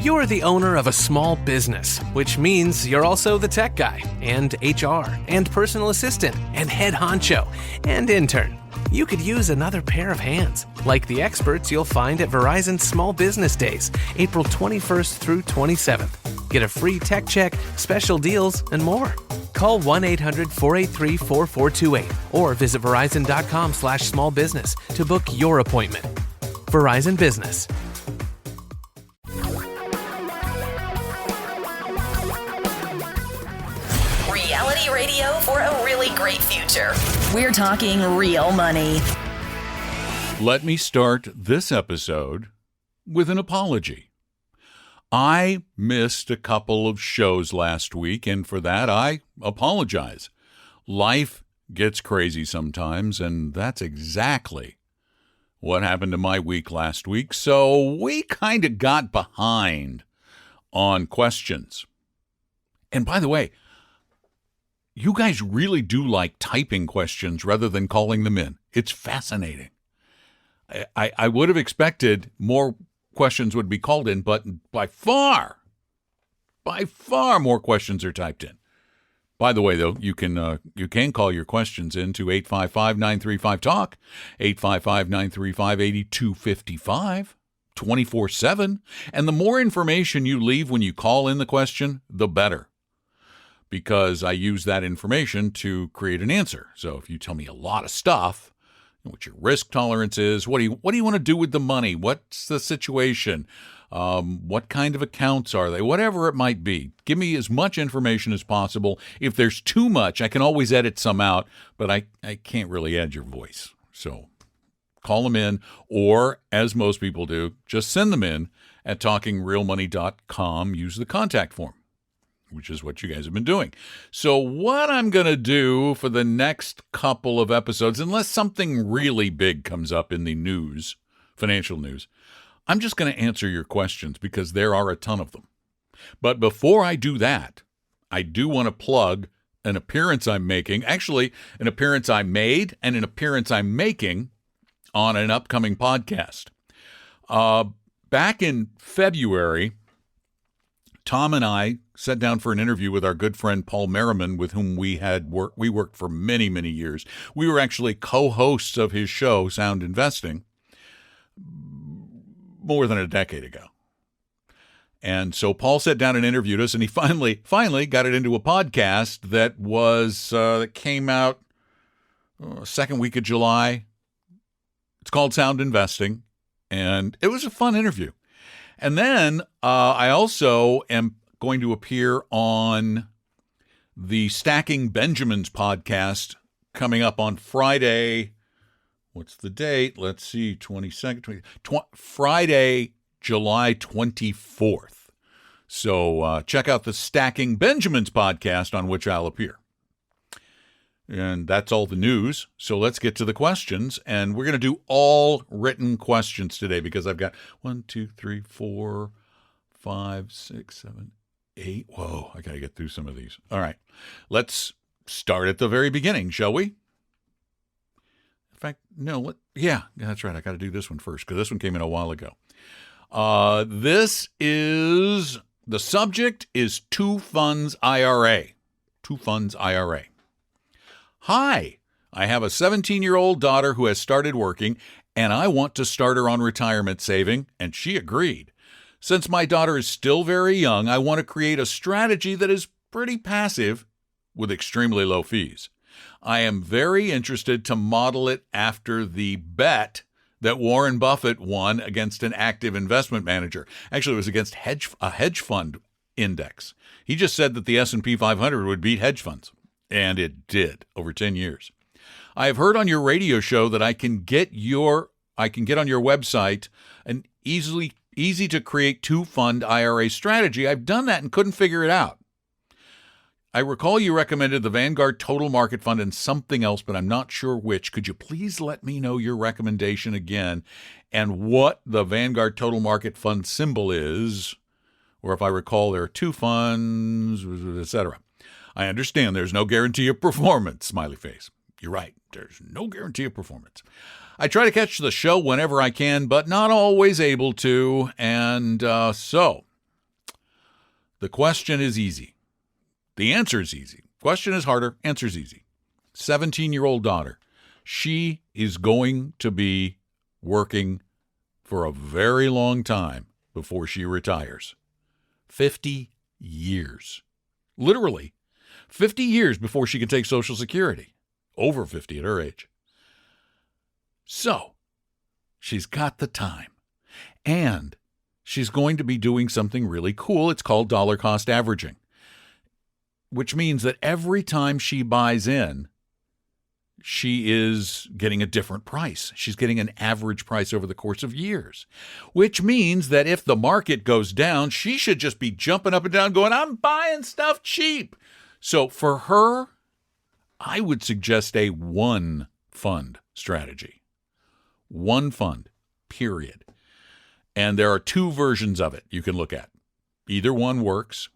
You're the owner of a small business, which means you're also the tech guy, and HR, and personal assistant, and head honcho, and intern. You could use another pair of hands, like the experts you'll find at Verizon Small Business Days, April 21st through 27th. Get a free tech check, special deals, and more. Call 1-800-483-4428 or visit verizon.com/smallbusiness to book your appointment. Verizon Business. Reality radio for a really great future. We're talking real money. Let me start this episode with an apology. I missed a couple of shows last week, and for that, I apologize. Life gets crazy sometimes, and that's exactly what happened to my week last week. So we kind of got behind on questions. And by the way, you guys really do like typing questions rather than calling them in. It's fascinating. I would have expected more questions would be called in, but by far more questions are typed in. By the way, though, you can call your questions in to 855-935-TALK, 855-935-8255, 24/7. And the more information you leave when you call in the question, the better, because I use that information to create an answer. So if you tell me a lot of stuff, what your risk tolerance is, what do you want to do with the money, what's the situation, what kind of accounts are they, whatever it might be, give me as much information as possible. If there's too much, I can always edit some out, but I can't really add your voice. So call them in, or as most people do, just send them in at talkingrealmoney.com. Use the contact form, which is what you guys have been doing. So what I'm going to do for the next couple of episodes, unless something really big comes up in the news, financial news, I'm just going to answer your questions because there are a ton of them. But before I do that, I do want to plug an appearance I'm making, actually an appearance I made and an appearance I'm making on an upcoming podcast. Back in February, Tom and I sat down for an interview with our good friend Paul Merriman, with whom we worked for many, many years. We were actually co-hosts of his show, Sound Investing, more than a decade ago. And so Paul sat down and interviewed us, and he finally got it into a podcast that came out second week of July. It's called Sound Investing, and it was a fun interview. And then I also am going to appear on the Stacking Benjamins podcast coming up on Friday. What's the date? Let's see, 22nd, Friday, July 24th. So check out the Stacking Benjamins podcast on which I'll appear. And that's all the news. So let's get to the questions. And we're going to do all written questions today because I've got 1, 2, 3, 4, 5, 6, 7, 8. Whoa, I got to get through some of these. All right. Let's start at the very beginning, shall we? In fact, no. Yeah, that's right. I got to do this one first because this one came in a while ago. The subject is Two Funds IRA. Two Funds IRA. Hi, I have a 17-year-old daughter who has started working, and I want to start her on retirement saving, and she agreed. Since my daughter is still very young, I want to create a strategy that is pretty passive with extremely low fees. I am very interested to model it after the bet that Warren Buffett won against an active investment manager. Actually, it was against a hedge fund index. He just said that the S&P 500 would beat hedge funds. And it did over 10 years. I have heard on your radio show that I can get on your website an easy to create two-fund IRA strategy. I've done that and couldn't figure it out. I recall you recommended the Vanguard Total Market Fund and something else, but I'm not sure which. Could you please let me know your recommendation again and what the Vanguard Total Market Fund symbol is? Or if I recall, there are two funds, etc. I understand there's no guarantee of performance, smiley face. You're right. There's no guarantee of performance. I try to catch the show whenever I can, but not always able to. And so The question is easy. The answer is easy. Question is harder. Answer is easy. 17-year-old daughter. She is going to be working for a very long time before she retires. 50 years. Literally 50 years before she can take Social Security. Over 50 at her age. So, she's got the time. And she's going to be doing something really cool. It's called dollar cost averaging, which means that every time she buys in, she is getting a different price. She's getting an average price over the course of years, which means that if the market goes down, she should just be jumping up and down going, I'm buying stuff cheap. So for her, I would suggest a one fund strategy. One fund, period. And there are two versions of it you can look at. Either one works.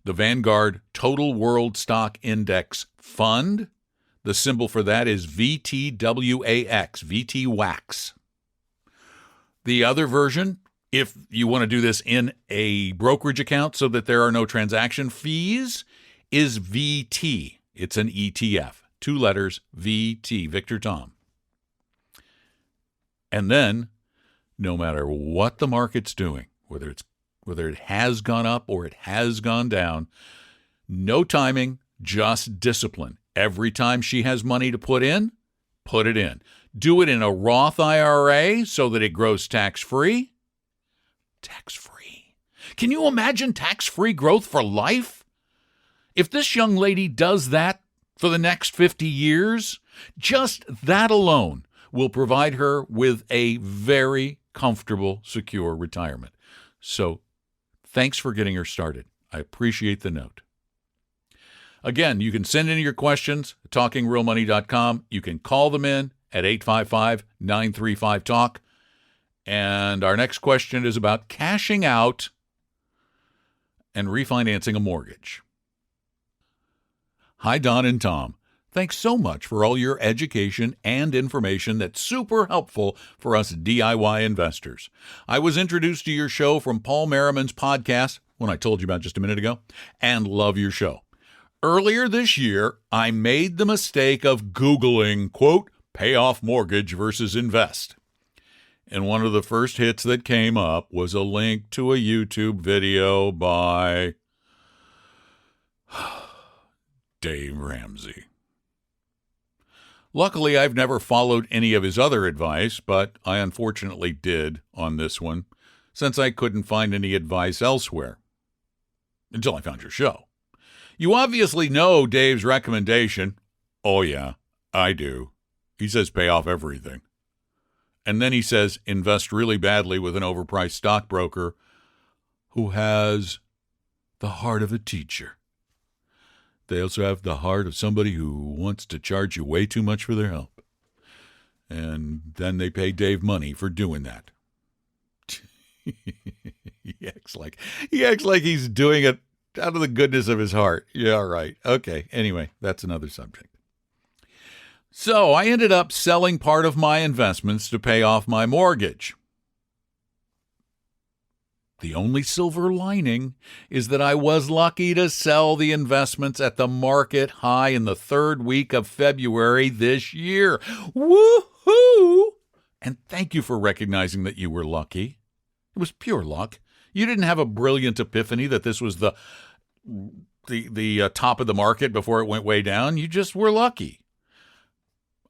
The Vanguard Total World Stock Index Fund, the symbol for that is VTWAX, VTWAX. The other version, if you want to do this in a brokerage account so that there are no transaction fees, is VT. It's an ETF. 2 letters, VT, Victor Tom. And then, no matter what the market's doing, whether it has gone up or it has gone down, no timing, just discipline. Every time she has money to put it in. Do it in a Roth IRA so that it grows tax-free. Tax-free. Can you imagine tax-free growth for life? If this young lady does that for the next 50 years, just that alone will provide her with a very comfortable, secure retirement. So thanks for getting her started. I appreciate the note. Again, you can send in your questions at talkingrealmoney.com. You can call them in at 855-935-TALK. And our next question is about cashing out and refinancing a mortgage. Hi, Don and Tom. Thanks so much for all your education and information that's super helpful for us DIY investors. I was introduced to your show from Paul Merriman's podcast, one I told you about just a minute ago, and love your show. Earlier this year, I made the mistake of Googling, quote, pay off mortgage versus invest. And one of the first hits that came up was a link to a YouTube video by Dave Ramsey. Luckily, I've never followed any of his other advice, but I unfortunately did on this one, since I couldn't find any advice elsewhere. Until I found your show. You obviously know Dave's recommendation. Oh, yeah, I do. He says pay off everything. And then he says invest really badly with an overpriced stockbroker who has the heart of a teacher. They also have the heart of somebody who wants to charge you way too much for their help. And then they pay Dave money for doing that. He acts like he's doing it out of the goodness of his heart. Yeah, right. Okay. Anyway, that's another subject. So I ended up selling part of my investments to pay off my mortgage. The only silver lining is that I was lucky to sell the investments at the market high in the 3rd week of February this year. Woohoo! And thank you for recognizing that you were lucky. It was pure luck. You didn't have a brilliant epiphany that this was the top of the market before it went way down. You just were lucky.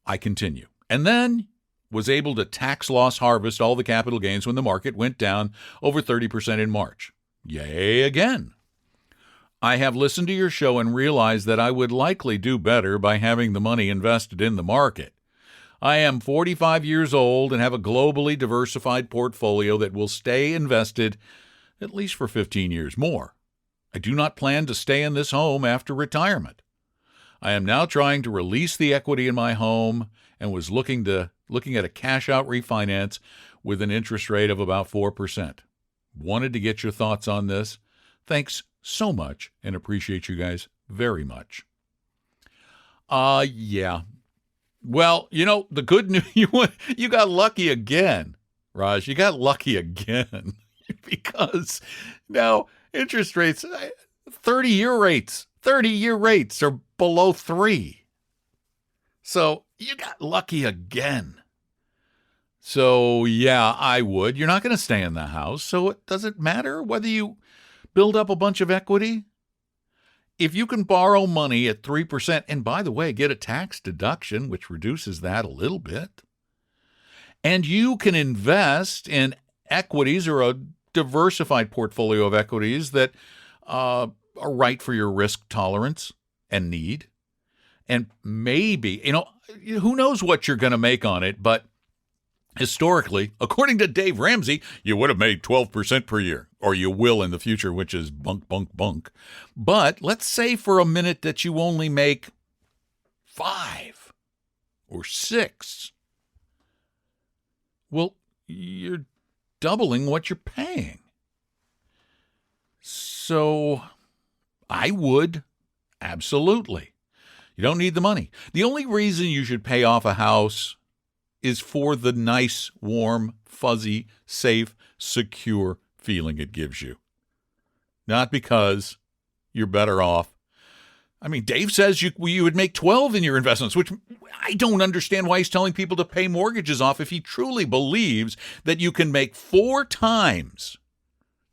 I continue. And then was able to tax loss harvest all the capital gains when the market went down over 30% in March. Yay again. I have listened to your show and realized that I would likely do better by having the money invested in the market. I am 45 years old and have a globally diversified portfolio that will stay invested at least for 15 years more. I do not plan to stay in this home after retirement. I am now trying to release the equity in my home and was looking at a cash-out refinance with an interest rate of about 4%. Wanted to get your thoughts on this. Thanks so much and appreciate you guys very much. Yeah. Well, the good news, you got lucky again, Raj. You got lucky again because now Interest rates, 30-year rates. 30-year rates are below 3. So you got lucky again. So, yeah, I would. You're not going to stay in the house, so it doesn't matter whether you build up a bunch of equity. If you can borrow money at 3%, and by the way, get a tax deduction, which reduces that a little bit, and you can invest in equities or a diversified portfolio of equities that are right for your risk tolerance and need, and maybe, who knows what you're going to make on it, but historically, according to Dave Ramsey, you would have made 12% per year, or you will in the future, which is bunk, bunk, bunk. But let's say for a minute that you only make 5 or 6. Well, you're doubling what you're paying. So I would, absolutely. You don't need the money. The only reason you should pay off a house is for the nice, warm, fuzzy, safe, secure feeling it gives you. Not because you're better off. I mean, Dave says you would make 12 in your investments, which I don't understand why he's telling people to pay mortgages off if he truly believes that you can make 4 times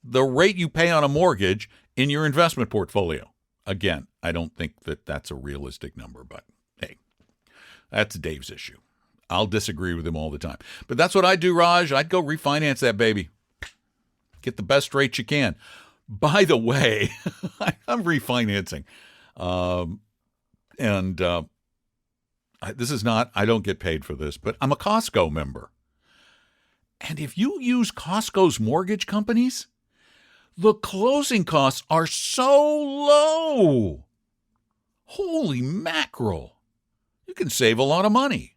the rate you pay on a mortgage in your investment portfolio. Again, I don't think that that's a realistic number, but hey, that's Dave's issue. I'll disagree with him all the time. But that's what I'd do, Raj. I'd go refinance that baby. Get the best rate you can. By the way, I'm refinancing. This is not, I don't get paid for this, but I'm a Costco member. And if you use Costco's mortgage companies, the closing costs are so low. Holy mackerel. You can save a lot of money.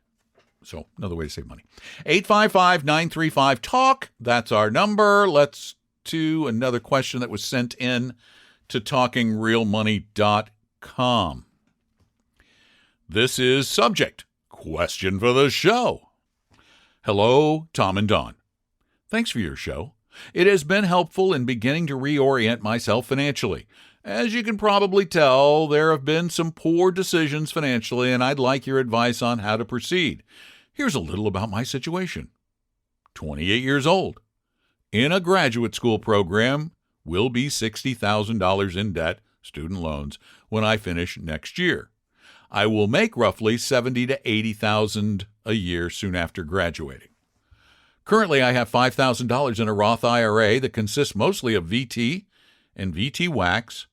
So another way to save money. 855-935-TALK. That's our number. Let's do another question that was sent in to talkingrealmoney.com. This is subject. Question for the show. Hello, Tom and Don. Thanks for your show. It has been helpful in beginning to reorient myself financially. As you can probably tell, there have been some poor decisions financially, and I'd like your advice on how to proceed. Here's a little about my situation. 28 years old. In a graduate school program, will be $60,000 in debt, student loans, when I finish next year. I will make roughly $70,000 to $80,000 a year soon after graduating. Currently, I have $5,000 in a Roth IRA that consists mostly of VT and VT Wax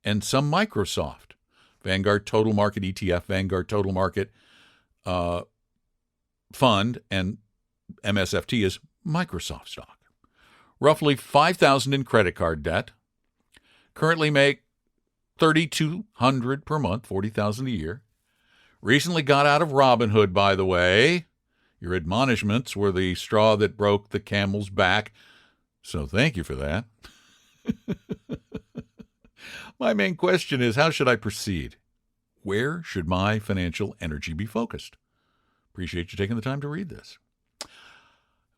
and some Microsoft. Vanguard Total Market ETF, Vanguard Total Market Fund, and MSFT is Microsoft stock. Roughly $5,000 in credit card debt. Currently make $3,200 per month, $40,000 a year. Recently got out of Robinhood, by the way. Your admonishments were the straw that broke the camel's back, so thank you for that. My main question is, how should I proceed? Where should my financial energy be focused? Appreciate you taking the time to read this.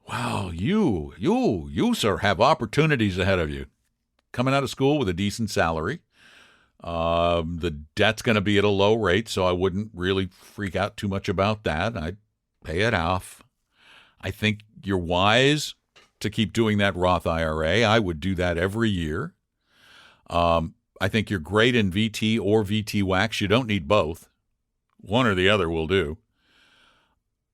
Wow, you, sir, have opportunities ahead of you. Coming out of school with a decent salary. The debt's going to be at a low rate, so I wouldn't really freak out too much about that. I'd pay it off. I think you're wise to keep doing that Roth IRA. I would do that every year. I think you're great in VT or VT Wax. You don't need both. One or the other will do.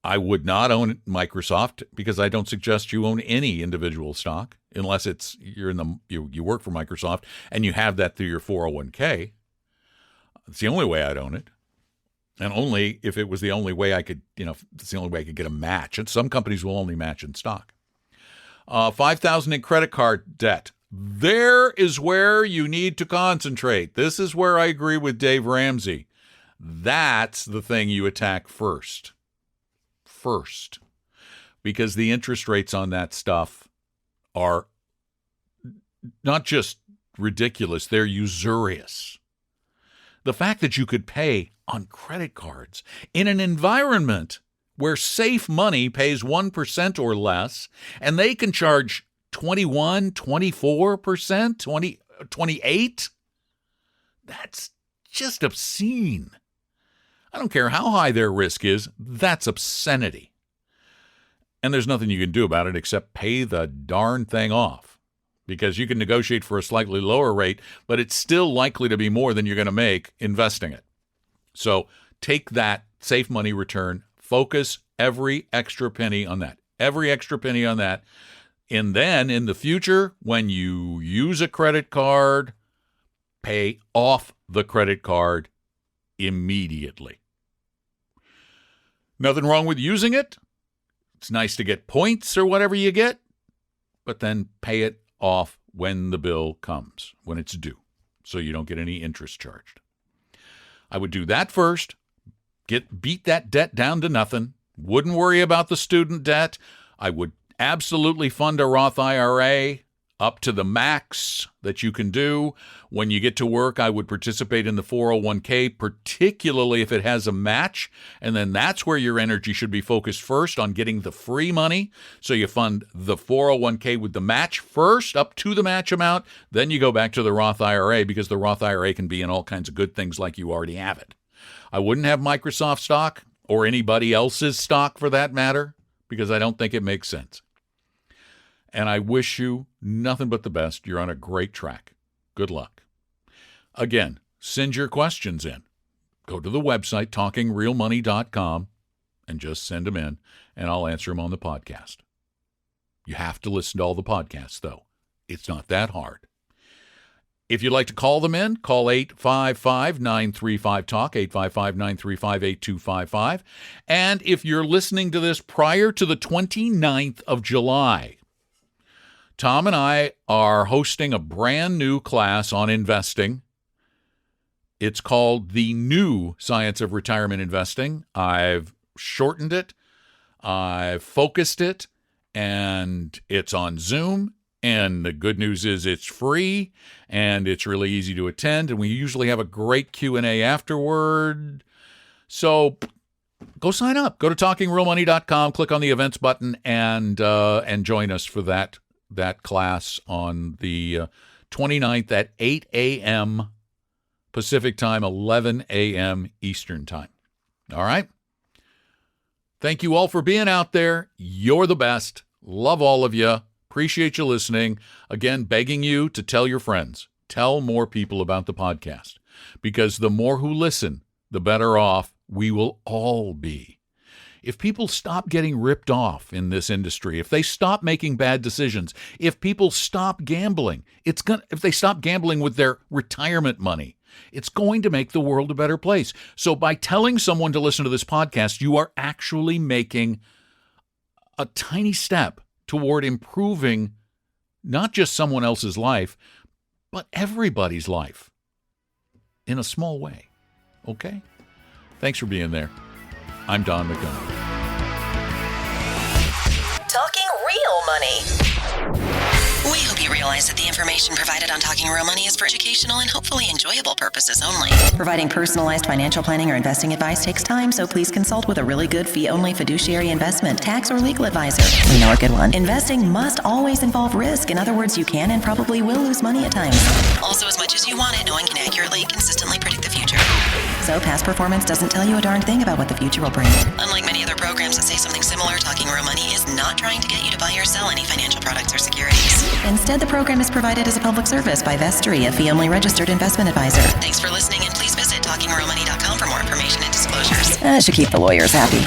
I would not own Microsoft because I don't suggest you own any individual stock unless it's you work for Microsoft and you have that through your 401k. It's the only way I'd own it. And only if it was the only way I could, it's the only way I could get a match. And some companies will only match in stock. $5,000 in credit card debt. There is where you need to concentrate. This is where I agree with Dave Ramsey. That's the thing you attack first. Because the interest rates on that stuff are not just ridiculous, they're usurious. The fact that you could pay on credit cards in an environment where safe money pays 1% or less, and they can charge 21, 24%, 28? That's just obscene. I don't care how high their risk is, that's obscenity. And there's nothing you can do about it except pay the darn thing off, because you can negotiate for a slightly lower rate, but it's still likely to be more than you're going to make investing it. So take that safe money return, focus every extra penny on that. Every extra penny on that. And then in the future, when you use a credit card, pay off the credit card immediately. Nothing wrong with using it. It's nice to get points or whatever you get, but then pay it off when the bill comes, when it's due, so you don't get any interest charged. I would do that first, beat that debt down to nothing, wouldn't worry about the student debt. I would absolutely fund a Roth IRA up to the max that you can do. When you get to work, I would participate in the 401k, particularly if it has a match. And then that's where your energy should be focused first, on getting the free money. So you fund the 401k with the match first, up to the match amount. Then you go back to the Roth IRA, because the Roth IRA can be in all kinds of good things like you already have it. I wouldn't have Microsoft stock, or anybody else's stock for that matter, because I don't think it makes sense. And I wish you nothing but the best. You're on a great track. Good luck. Again, send your questions in. Go to the website, talkingrealmoney.com, and just send them in, and I'll answer them on the podcast. You have to listen to all the podcasts, though. It's not that hard. If you'd like to call them in, call 855-935-TALK, 855-935-8255. And if you're listening to this prior to the 29th of July, Tom and I are hosting a brand new class on investing. It's called The New Science of Retirement Investing. I've shortened it, I've focused it, and it's on Zoom. And the good news is it's free, and it's really easy to attend, and we usually have a great Q&A afterward. So go sign up. Go to talkingrealmoney.com, click on the events button, and join us for that class on the 29th at 8 a.m. Pacific time, 11 a.m. Eastern time. All right? Thank you all for being out there. You're the best. Love all of you. Appreciate you listening. Again, begging you to tell your friends. Tell more people about the podcast, because the more who listen, the better off we will all be. If people stop getting ripped off in this industry, if they stop making bad decisions, if people stop gambling, if they stop gambling with their retirement money, it's going to make the world a better place. So by telling someone to listen to this podcast, you are actually making a tiny step toward improving not just someone else's life, but everybody's life in a small way. Okay? Thanks for being there. I'm Don McDonough. Talking real money. We hope you realize that the information provided on Talking Real Money is for educational and hopefully enjoyable purposes only. Providing personalized financial planning or investing advice takes time, so please consult with a really good fee-only fiduciary investment, tax, or legal advisor. We know a good one. Investing must always involve risk. In other words, you can and probably will lose money at times. Also, as much as you want it, no one can accurately and consistently predict the future. So past performance doesn't tell you a darn thing about what the future will bring. Unlike many other programs that say something similar, Talking Real Money is not trying to get you to buy or sell any financial products or securities. Instead, the program is provided as a public service by Vestry, a fee-only registered investment advisor. Thanks for listening, and please visit talkingrealmoney.com for more information and disclosures. That should keep the lawyers happy.